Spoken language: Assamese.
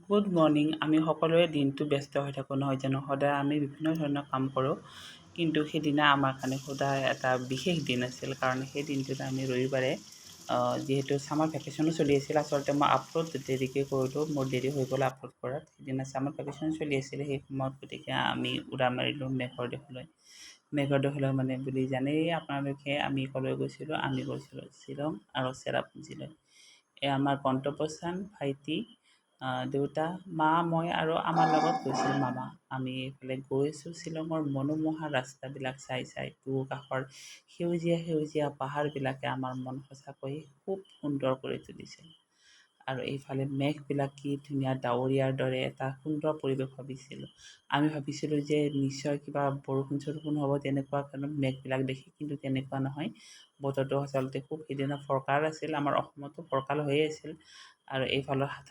Good morning. আমি সকলোৱে দিনটো ব্যস্ত হৈ থাকোঁ নহয় জানো? সদায় আমি বিভিন্ন ধৰণৰ কাম কৰোঁ, কিন্তু সেইদিনা আমাৰ কাৰণে সদায় এটা বিশেষ দিন আছিল। কাৰণ সেই দিনটোত আমি ৰবিবাৰে যিহেতু ছামাৰ ভেকেশ্যনো চলি আছিল, আচলতে মই আপলোড দেৰিকৈ কৰিলোঁ, মোৰ দেৰি হৈ গ'ল আপলোড কৰাত। সেইদিনা ছামাৰ ভেকেশ্যন চলি আছিলে সেই সময়ত, গতিকে আমি উৰা মাৰিলোঁ মেঘৰ দেশলৈ। মেঘৰ দেশলৈ মানে বুলি জানেই আপোনালোকে, আমি ক'লৈ গৈছিলোঁ? আমি গৈছিলোঁ শ্বিলং আৰু চেৰাপুঞ্জীলৈ। আমাৰ গন্তব্যস্থান ভাইটি, দেউতা, মা, মই আৰু আমাৰ লগত গৈছিল মামা। আমি এইফালে গৈছোঁ শ্বিলঙৰ মনোমোহা ৰাস্তাবিলাক চাই চাই, কাষৰ সেউজীয়া সেউজীয়া পাহাৰবিলাকে আমাৰ মন সঁচাকৈ খুব সুন্দৰ কৰি তুলিছিল। আৰু এইফালে মেঘবিলাক কি ধুনীয়া ডাৱৰীয়াৰ দৰে এটা সুন্দৰ পৰিৱেশ ভাবিছিলোঁ। আমি ভাবিছিলোঁ যে নিশ্চয় কিবা বৰষুণ চৰষুণ হ'ব, তেনেকুৱা কাৰণত মেঘবিলাক দেখি, কিন্তু তেনেকুৱা নহয়। বতৰটো আচলতে খুব সিদিনা ফৰকাল আছিল, আমাৰ অসমতো ফৰকাল হৈয়ে আছিল। আৰু এইফালৰ